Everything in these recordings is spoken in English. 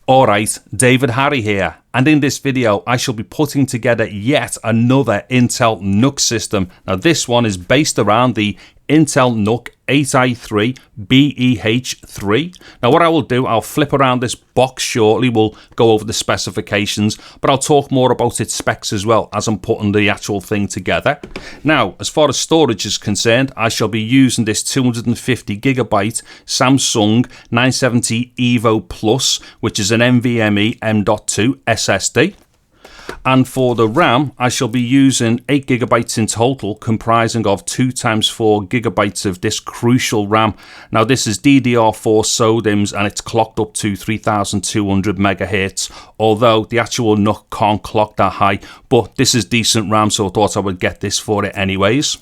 Alright, David Harry here, and in this video I shall be putting together yet another Intel NUC system. Now this one is based around the Intel NUC8i3BEH3. Now what I will do, I'll flip around this box shortly, we'll go over the specifications, but I'll talk more about its specs as well as I'm putting the actual thing together. Now, as far as storage is concerned, I shall be using this 250GB Samsung 970 EVO Plus, which is an NVMe M.2 SSD. And for the RAM, I shall be using 8GB in total, comprising of 2 x 4GB of this crucial RAM. Now this is DDR4 Sodims and it's clocked up to 3200 MHz, although the actual NUC can't clock that high, but this is decent RAM, so I thought I would get this for it anyways.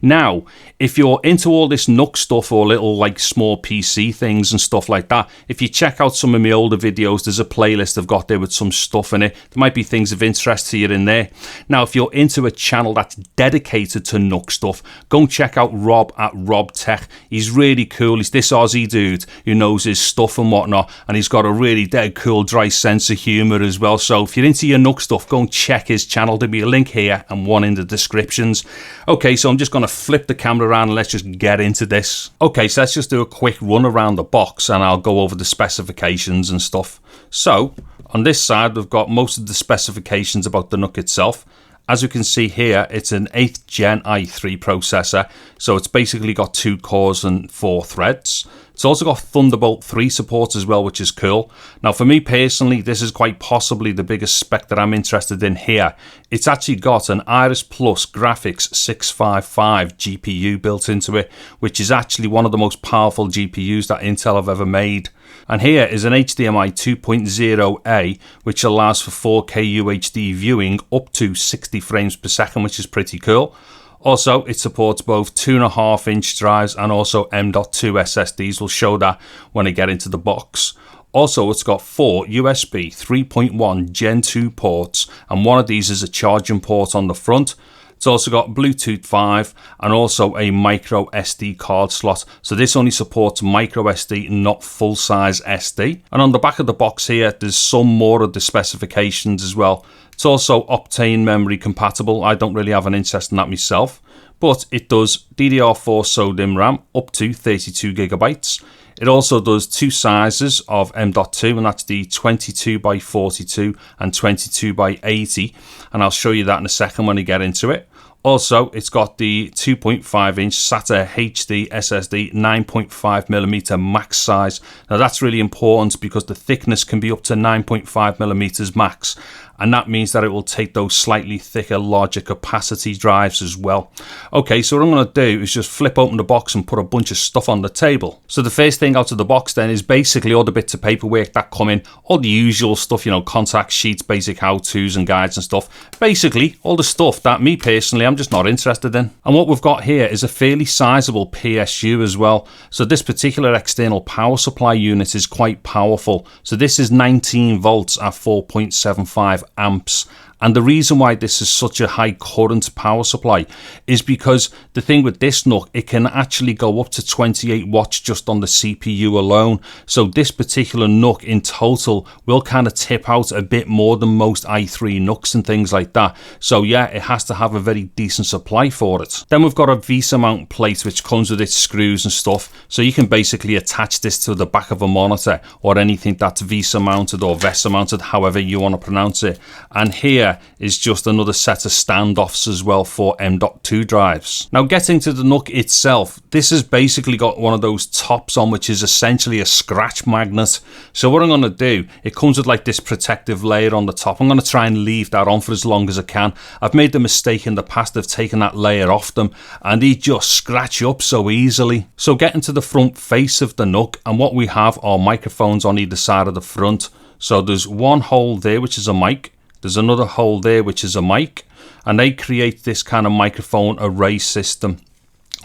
Now, if you're into all this NUC stuff or little like small PC things and stuff like that, if you check out some of my older videos, there's a playlist I've got there with some stuff in it. There might be things of interest to you in there. Now, if you're into a channel that's dedicated to NUC stuff, go and check out Rob at Rob Tech. He's really cool. He's this Aussie dude who knows his stuff and whatnot, and he's got a really dead cool dry sense of humour as well. So if you're into your NUC stuff, go and check his channel. There'll be a link here and one in the descriptions. Okay, so I'm just going to flip the camera around and let's just get into this. Okay, so let's just do a quick run around the box and I'll go over the specifications and stuff. So on this side we've got most of the specifications about the NUC itself. As you can see here, it's an 8th Gen i3 processor, so it's basically got 2 cores and 4 threads. It's also got Thunderbolt 3 support as well, which is cool. Now for me personally, this is quite possibly the biggest spec that I'm interested in here. It's actually got an Iris Plus Graphics 655 GPU built into it, which is actually one of the most powerful GPUs that Intel have ever made. And here is an HDMI 2.0A, which allows for 4K UHD viewing up to 60 frames per second, which is pretty cool. Also, it supports both 2.5-inch drives and also M.2 SSDs. We'll show that when I get into the box. Also, it's got 4 USB 3.1 Gen 2 ports, and one of these is a charging port on the front. It's also got Bluetooth 5 and also a micro SD card slot. So this only supports micro SD, not full-size SD. And on the back of the box here, there's some more of the specifications as well. It's also Optane memory compatible. I don't really have an interest in that myself, but it does DDR4 Sodimm RAM up to 32GB. It also does 2 sizes of M.2, and that's the 22x42 and 22x80, and I'll show you that in a second when I get into it. Also, it's got the 2.5-inch SATA HD SSD 9.5mm max size. Now that's really important because the thickness can be up to 9.5mm max, and that means that it will take those slightly thicker, larger capacity drives as well. Okay, so what I'm going to do is just flip open the box and put a bunch of stuff on the table. So the first thing out of the box then is basically all the bits of paperwork that come in, all the usual stuff, you know, contact sheets, basic how-tos and guides and stuff. Basically, all the stuff that me personally, I'm just not interested in. And what we've got here is a fairly sizable PSU as well. So this particular external power supply unit is quite powerful. So this is 19 volts at 4.75 amps. And the reason why this is such a high current power supply is because the thing with this NUC, it can actually go up to 28 watts just on the CPU alone. So this particular NUC in total will kind of tip out a bit more than most i3 NUCs and things like that. So yeah, it has to have a very decent supply for it. Then we've got a VESA mount plate which comes with its screws and stuff. So you can basically attach this to the back of a monitor or anything that's VESA mounted or VESA mounted, however you want to pronounce it. And here is just another set of standoffs as well for M.2 drives. Now getting to the NUC itself, this has basically got one of those tops on which is essentially a scratch magnet. So what I'm going to do, it comes with like this protective layer on the top. I'm going to try and leave that on for as long as I can. I've made the mistake in the past of taking that layer off them and they just scratch up so easily. So getting to the front face of the NUC, and what we have are microphones on either side of the front. So there's one hole there which is a mic. There's another hole there which is a mic, and they create this kind of microphone array system.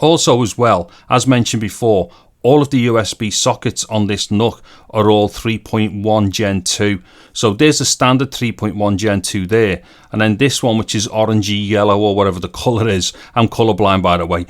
Also as well, as mentioned before, all of the USB sockets on this NUC are all 3.1 Gen 2. So there's a standard 3.1 Gen 2 there. And then this one, which is orangey yellow or whatever the color is. I'm colorblind, by the way.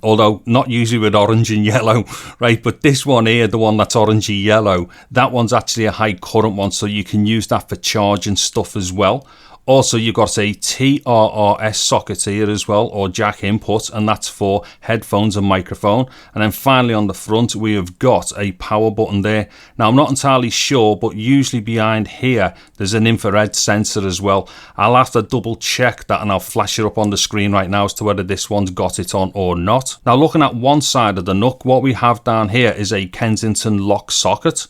Although not usually with orange and yellow, right? But this one here, the one that's orangey yellow, that one's actually a high current one. So you can use that for charging stuff as well. Also, you've got a TRRS socket here as well, or jack input, and that's for headphones and microphone. And then finally on the front, we have got a power button there. Now, I'm not entirely sure, but usually behind here, there's an infrared sensor as well. I'll have to double check that, and I'll flash it up on the screen right now as to whether this one's got it on or not. Now, looking at one side of the NUC, what we have down here is a Kensington lock socket.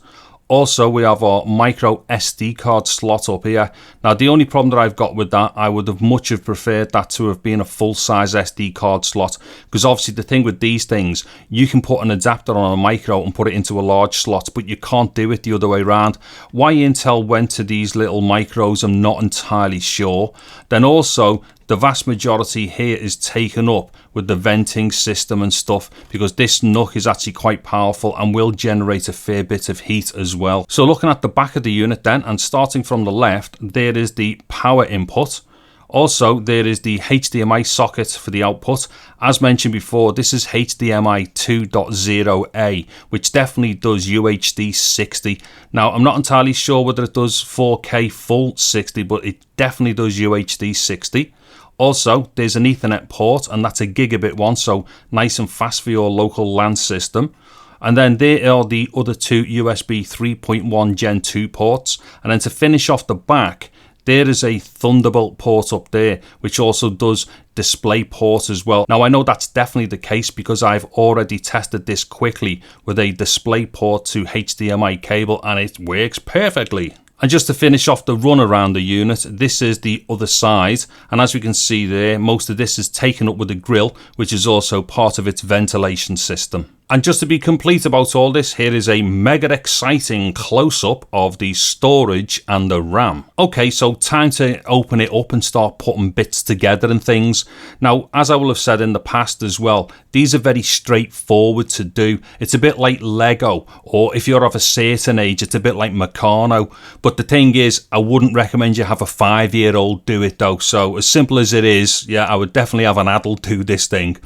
Also, we have our micro SD card slot up here. Now, the only problem that I've got with that, I would have much have preferred that to have been a full-size SD card slot, because obviously the thing with these things, you can put an adapter on a micro and put it into a large slot, but you can't do it the other way around. Why Intel went to these little micros, I'm not entirely sure. Then also, the vast majority here is taken up with the venting system and stuff, because this NUC is actually quite powerful and will generate a fair bit of heat as well. So looking at the back of the unit then, and starting from the left, there is the power input. Also, there is the HDMI socket for the output. As mentioned before, this is HDMI 2.0A, which definitely does UHD 60. Now, I'm not entirely sure whether it does 4K full 60, but it definitely does UHD 60. Also, there's an Ethernet port, and that's a gigabit one, so nice and fast for your local LAN system. And then there are the other two USB 3.1 Gen 2 ports. And then to finish off the back, there is a Thunderbolt port up there, which also does DisplayPort as well. Now, I know that's definitely the case because I've already tested this quickly with a DisplayPort to HDMI cable, and it works perfectly. And just to finish off the run around the unit, this is the other side, and as we can see there, most of this is taken up with a grill, which is also part of its ventilation system. And just to be complete about all this, here is a mega exciting close-up of the storage and the RAM. Okay, so time to open it up and start putting bits together and things. Now, as I will have said in the past as well, these are very straightforward to do. It's a bit like Lego, or if you're of a certain age, it's a bit like Meccano. But the thing is, I wouldn't recommend you have a 5-year-old do it though. So as simple as it is, yeah, I would definitely have an adult do this thing.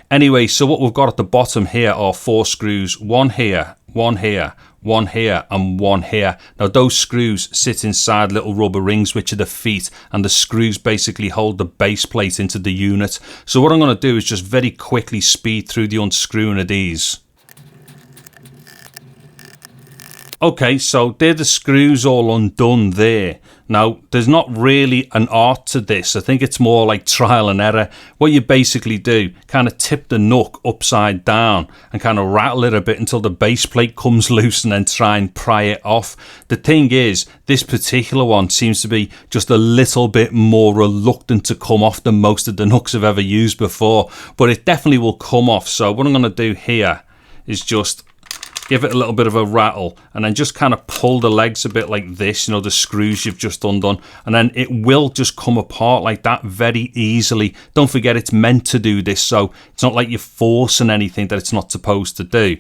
Anyway, so what we've got at the bottom here are 4 screws, one here, one here, one here, and one here. Now those screws sit inside little rubber rings, which are the feet, and the screws basically hold the base plate into the unit. So what I'm going to do is just very quickly speed through the unscrewing of these. Okay, so they're the screws all undone there. Now, there's not really an art to this. I think it's more like trial and error. What you basically do, kind of tip the NUC upside down and kind of rattle it a bit until the base plate comes loose, and then try and pry it off. The thing is, this particular one seems to be just a little bit more reluctant to come off than most of the NUCs I've ever used before, but it definitely will come off. So what I'm going to do here is just give it a little bit of a rattle, and then just kind of pull the legs a bit like this, you know, the screws you've just undone, and then it will just come apart like that very easily. Don't forget, it's meant to do this, so it's not like you're forcing anything that it's not supposed to do.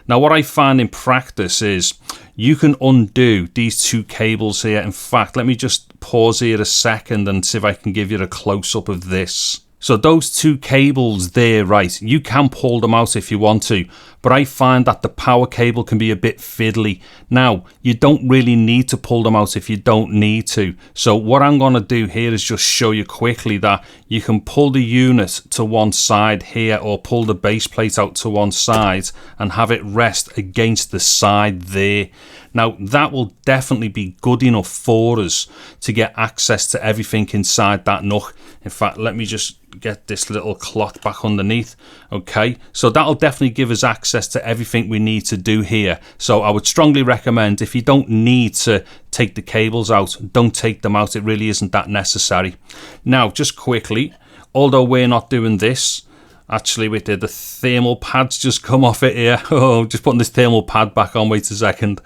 Now, what I find in practice is you can undo these 2 cables here. In fact, let me just pause here a second and see if I can give you a close-up of this. So those 2 cables there, right, you can pull them out if you want to, but I find that the power cable can be a bit fiddly. Now, you don't really need to pull them out if you don't need to. So what I'm going to do here is just show you quickly that you can pull the unit to one side here, or pull the base plate out to one side and have it rest against the side there. Now, that will definitely be good enough for us to get access to everything inside that NUC. In fact, let me just get this little cloth back underneath. Okay, so that'll definitely give us access to everything we need to do here. So I would strongly recommend, if you don't need to take the cables out, don't take them out. It really isn't that necessary. Now, just quickly, although we're not doing this, actually, wait there, the thermal pads just come off it here. Oh, just putting this thermal pad back on, wait a second.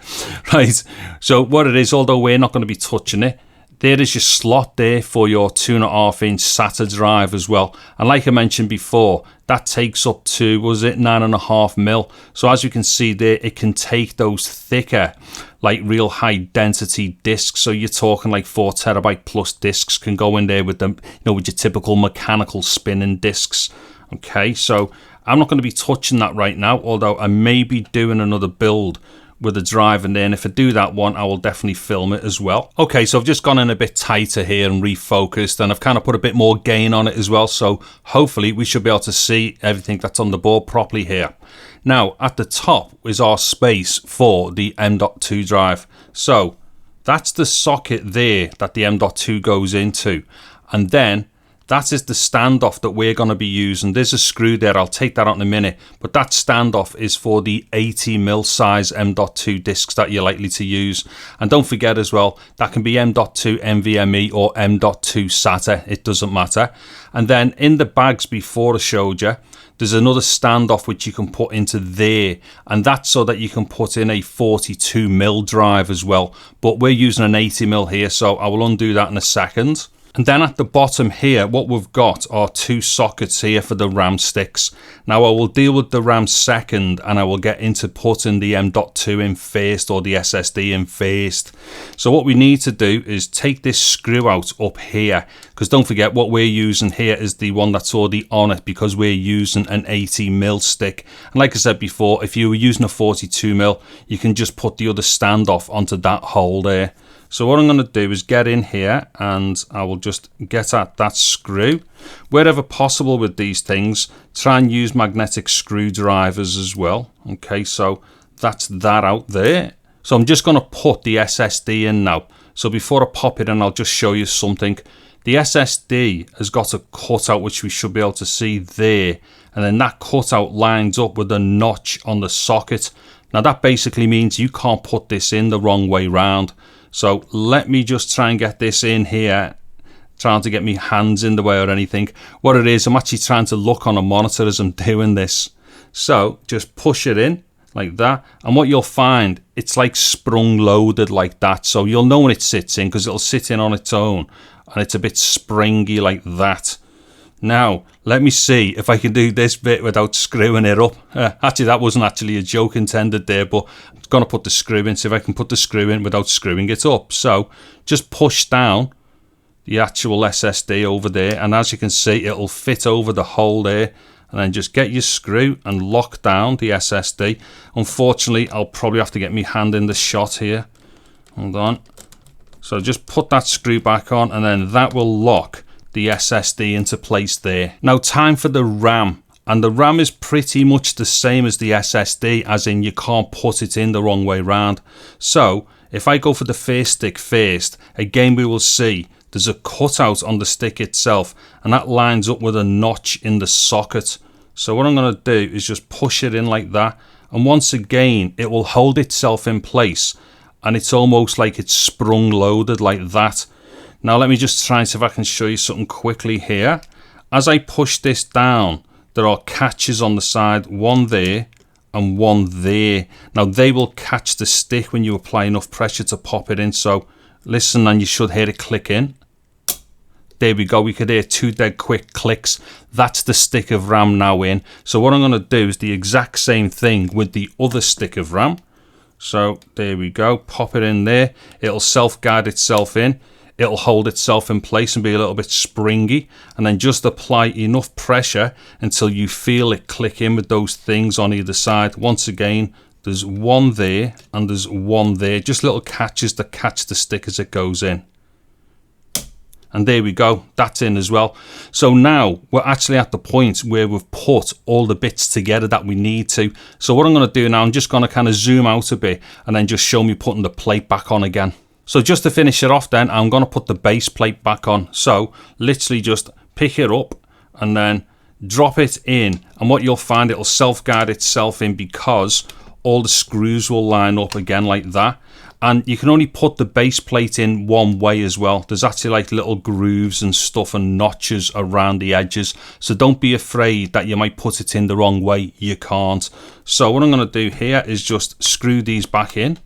Right, so what it is, although we're not going to be touching it, there is your slot there for your 2.5-inch SATA drive as well. And like I mentioned before, that takes up to, was it 9.5mm? So as you can see there, it can take those thicker, like real high density discs. So you're talking like 4TB plus discs can go in there with them, with your typical mechanical spinning discs. Okay, so I'm not going to be touching that right now, although I may be doing another build with a drive in there, and if I do that one, I will definitely film it as well. Okay, so I've just gone in a bit tighter here and refocused, and I've kind of put a bit more gain on it as well, so hopefully we should be able to see everything that's on the board properly here. Now, at the top is our space for the M.2 drive. So that's the socket there that the M.2 goes into, and then that is the standoff that we're going to be using. There's a screw there, I'll take that out in a minute, but that standoff is for the 80mm size M.2 discs that you're likely to use. And don't forget as well, that can be M.2 NVMe or M.2 SATA, it doesn't matter. And then in the bags before I showed you, there's another standoff which you can put into there, and that's so that you can put in a 42mm drive as well. But we're using an 80mm here, so I will undo that in a second. And then at the bottom here, what we've got are two sockets here for the RAM sticks. Now I will deal with the RAM second, and I will get into putting the M.2 in first, or the SSD in first. So what we need to do is take this screw out up here, because don't forget what we're using here is the one that's already on it, because we're using an 80mm stick. And like I said before, if you were using a 42mm, you can just put the other standoff onto that hole there. So what I'm going to do is get in here, and I will just get at that screw. Wherever possible with these things, try and use magnetic screwdrivers as well. Okay, so that's that out there. So I'm just going to put the SSD in now. So before I pop it in, I'll just show you something. The SSD has got a cutout which we should be able to see there, and then that cutout lines up with a notch on the socket. Now that basically means you can't put this in the wrong way round. So let me just try and get this in here, trying to get my hands in the way or anything. What it is, I'm actually trying to look on a monitor as I'm doing this. So just push it in like that, and what you'll find, it's like sprung loaded like that. So you'll know when it sits in, because it'll sit in on its own, and it's a bit springy like that. Now, let me see if I can do this bit without screwing it up. Actually, that wasn't actually a joke intended there, but I'm going to put the screw in, see if I can put the screw in without screwing it up. So, just push down the actual SSD over there, and as you can see, it'll fit over the hole there. And then just get your screw and lock down the SSD. Unfortunately, I'll probably have to get my hand in the shot here. Hold on. So, just put that screw back on, and then that will lock the SSD into place there. Now time for the RAM, and the RAM is pretty much the same as the SSD, as in you can't put it in the wrong way round. So if I go for the first stick first, again we will see there's a cutout on the stick itself, and that lines up with a notch in the socket. So what I'm going to do is just push it in like that, and once again it will hold itself in place, and it's almost like it's sprung loaded like that. Now let me just try and see if I can show you something quickly here. As I push this down, there are catches on the side, one there and one there. Now they will catch the stick when you apply enough pressure to pop it in. So listen, and you should hear it click in. There we go, we could hear two dead quick clicks. That's the stick of RAM now in. So what I'm going to do is the exact same thing with the other stick of RAM. So there we go, pop it in there. It'll self-guide itself in. It'll hold itself in place and be a little bit springy, and then just apply enough pressure until you feel it click in with those things on either side. Once again, there's one there and there's one there, just little catches that catch the stick as it goes in. And there we go, that's in as well. So now we're actually at the point where we've put all the bits together that we need to. So what I'm going to do now, I'm just going to kind of zoom out a bit and then just show me putting the plate back on again. So just to finish it off then, I'm going to put the base plate back on. So literally just pick it up and then drop it in. And what you'll find, it'll self-guide itself in, because all the screws will line up again like that. And you can only put the base plate in one way as well. There's actually like little grooves and stuff and notches around the edges. So don't be afraid that you might put it in the wrong way. You can't. So what I'm going to do here is just screw these back in.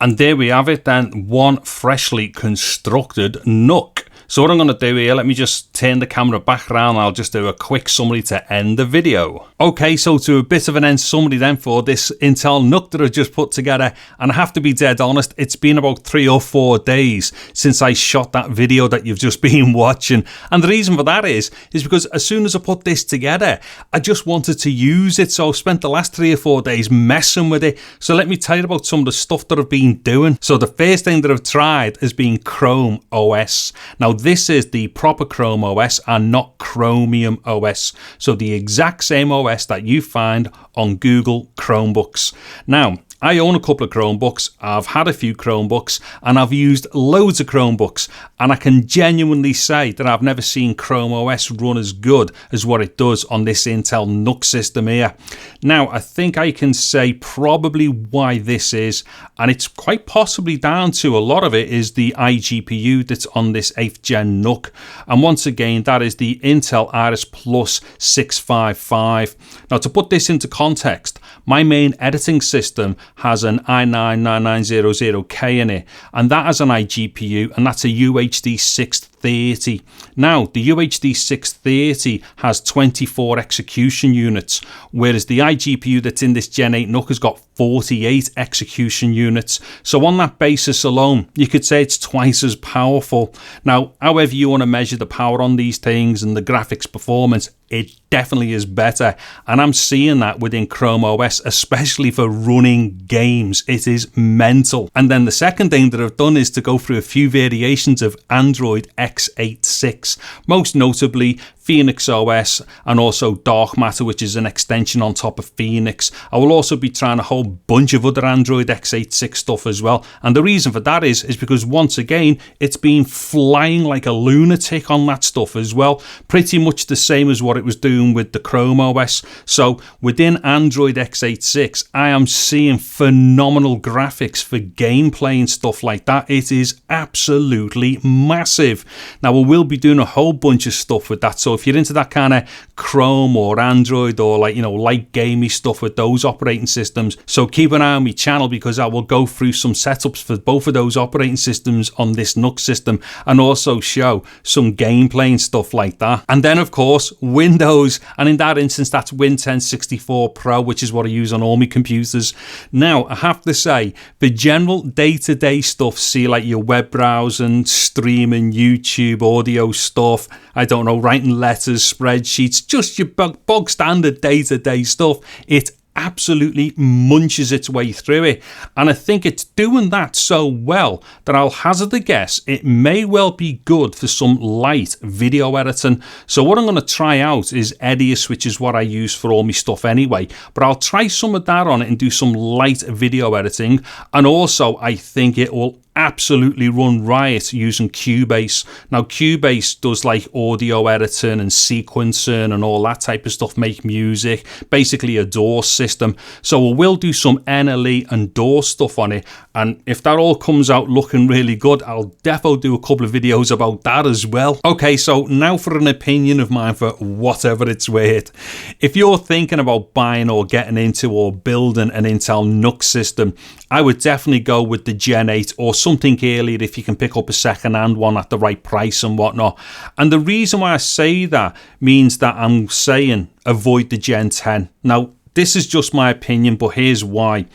And there we have it then, one freshly constructed NUC. So what I'm going to do here, let me just turn the camera back around. I'll just do a quick summary to end the video. Okay, so to a bit of an end summary then for this Intel NUC that I've just put together. And I have to be dead honest, it's been about 3 or 4 days since I shot that video that you've just been watching. And the reason for that is because as soon as I put this together, I just wanted to use it. So I've spent the last 3 or 4 days messing with it. So let me tell you about some of the stuff that I've been doing. So the first thing that I've tried has been Chrome OS. Now this is the proper Chrome OS and not Chromium OS. So the exact same OS that you find on Google Chromebooks. Now, I own a couple of Chromebooks, I've had a few Chromebooks, and I've used loads of Chromebooks, and I can genuinely say that I've never seen Chrome OS run as good as what it does on this Intel NUC system here. Now, I think I can say probably why this is, and it's quite possibly down to a lot of it is the iGPU that's on this 8th gen NUC, and once again, that is the Intel Iris Plus 655. Now, to put this into context, my main editing system has an i9-9900K in it, and that has an iGPU, and that's a UHD 630. Now, the UHD 630 has 24 execution units, whereas the iGPU that's in this Gen 8 NUC has got 48 execution units. So on that basis alone, you could say it's twice as powerful. Now, however you want to measure the power on these things and the graphics performance, it definitely is better, and I'm seeing that within Chrome OS, especially for running games. It is mental. And then the second thing that I've done is to go through a few variations of Android x86, most notably Phoenix OS and also Dark Matter, which is an extension on top of Phoenix. I will also be trying a whole bunch of other Android x86 stuff as well, and the reason for that is because once again it's been flying like a lunatic on that stuff as well, pretty much the same as what it was doing with the Chrome OS. So within Android x86 I am seeing phenomenal graphics for gameplay and stuff like that. It is absolutely massive. Now we will be doing a whole bunch of stuff with that, so if you're into that kind of Chrome or Android or light gamey stuff with those operating systems, so keep an eye on my channel because I will go through some setups for both of those operating systems on this NUC system and also show some gameplay and stuff like that. And then of course Windows, and in that instance that's Win 10 64 Pro, which is what I use on all my computers. Now I have to say, the general day-to-day stuff, see like your web browsing, streaming, YouTube, audio stuff, I don't know, writing letters, spreadsheets, just your bog standard day-to-day stuff, it absolutely munches its way through it, and I think it's doing that so well that I'll hazard a guess it may well be good for some light video editing. So what I'm going to try out is Edius, which is what I use for all my stuff anyway, but I'll try some of that on it and do some light video editing, and also I think it will absolutely run riot using Cubase. Now Cubase does like audio editing and sequencing and all that type of stuff, make music, basically a DAW system. So we'll do some NLE and DAW stuff on it, and if that all comes out looking really good, I'll defo do a couple of videos about that as well. Okay, so now for an opinion of mine for whatever it's worth. If you're thinking about buying or getting into or building an Intel NUC system, I would definitely go with the Gen 8 or something earlier if you can pick up a second-hand one at the right price and whatnot. And the reason why I say that means that I'm saying avoid the Gen 10. Now, this is just my opinion, but here's why.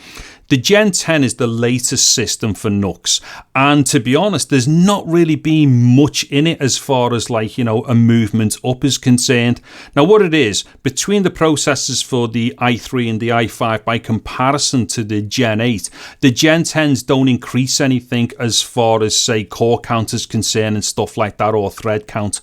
The Gen 10 is the latest system for NUCs, and to be honest, there's not really been much in it as far as a movement up is concerned. Now what it is, between the processors for the i3 and the i5 by comparison to the Gen 8, the Gen 10s don't increase anything as far as say core count is concerned and stuff like that, or thread count.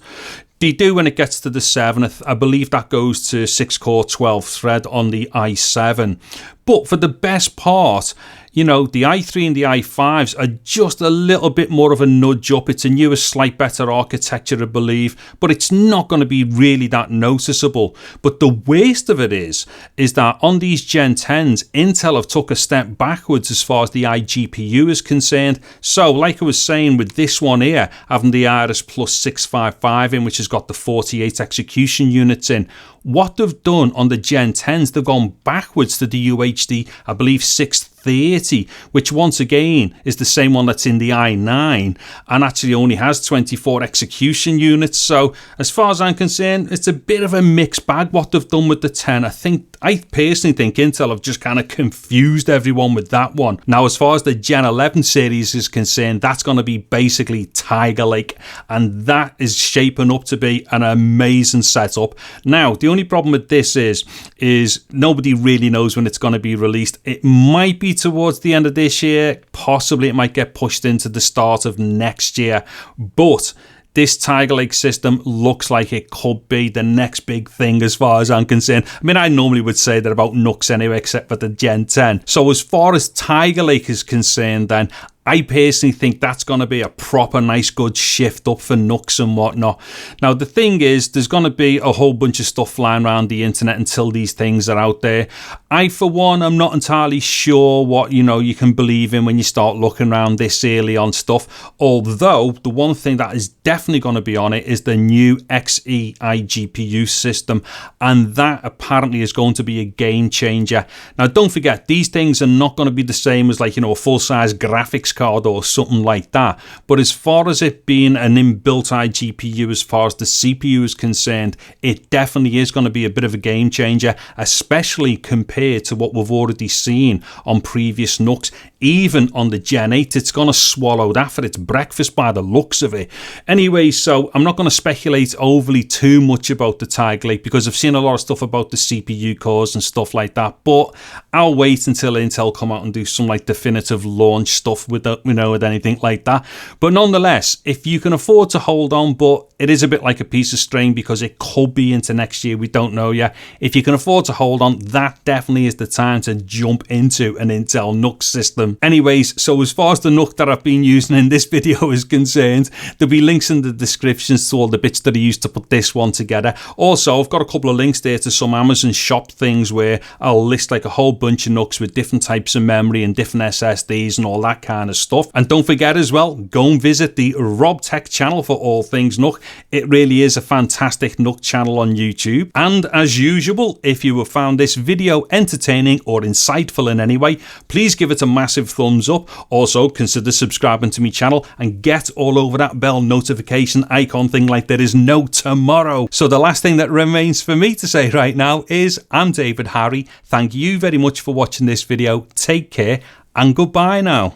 They do when it gets to the 7th. I believe that goes to 6-core 12 thread on the i7. But for the best part, the i3 and the i5s are just a little bit more of a nudge up. It's a newer, slight better architecture, I believe, but it's not going to be really that noticeable. But the worst of it is that on these Gen 10s, Intel have took a step backwards as far as the iGPU is concerned. So, like I was saying with this one here, having the Iris Plus 655 in, which has got the 48 execution units in, what they've done on the Gen 10s, they've gone backwards to the UHD, I believe 630 NUC8i3BEH, which once again is the same one that's in the i9 and actually only has 24 execution units. So as far as I'm concerned, it's a bit of a mixed bag what they've done with the 10. I personally think Intel have just kind of confused everyone with that one. Now, as far as the Gen 11 series is concerned, that's going to be basically Tiger Lake, and that is shaping up to be an amazing setup. Now, the only problem with this is nobody really knows when it's going to be released. It might be towards the end of this year, possibly it might get pushed into the start of next year, but this Tiger Lake system looks like it could be the next big thing as far as I'm concerned. I mean, I normally would say that about NUCs anyway, except for the Gen 10. So as far as Tiger Lake is concerned, then I personally think that's going to be a proper nice good shift up for NUCs and whatnot. Now, the thing is, there's going to be a whole bunch of stuff flying around the internet until these things are out there. I, for one, I'm not entirely sure what, you can believe in when you start looking around this early on stuff. Although, the one thing that is definitely going to be on it is the new Xe iGPU system. And that apparently is going to be a game changer. Now, don't forget, these things are not going to be the same as a full-size graphics card or something like that, but as far as it being an inbuilt iGPU, as far as the CPU is concerned, it definitely is going to be a bit of a game changer, especially compared to what we've already seen on previous NUCs. Even on the Gen 8, it's going to swallow that for its breakfast by the looks of it. Anyway, so I'm not going to speculate overly too much about the Tiger Lake because I've seen a lot of stuff about the CPU cores and stuff like that, but I'll wait until Intel come out and do some definitive launch stuff with with anything like that. But nonetheless, if you can afford to hold on, but it is a bit like a piece of string because it could be into next year, we don't know yet. If you can afford to hold on, that definitely is the time to jump into an Intel NUC system. Anyways, so as far as the NUC that I've been using in this video is concerned, there'll be links in the descriptions to all the bits that I used to put this one together. Also, I've got a couple of links there to some Amazon shop things where I'll list a whole bunch of NUCs with different types of memory and different SSDs and all that kind of stuff. And don't forget as well, go and visit the Rob Tech channel for all things NUC. It really is a fantastic NUC channel on YouTube. And as usual, if you have found this video entertaining or insightful in any way, please give it a massive thumbs up. Also, consider subscribing to my channel and get all over that bell notification icon thing like there is no tomorrow. So the last thing that remains for me to say right now is I'm David Harry. Thank you very much for watching this video. Take care and goodbye now.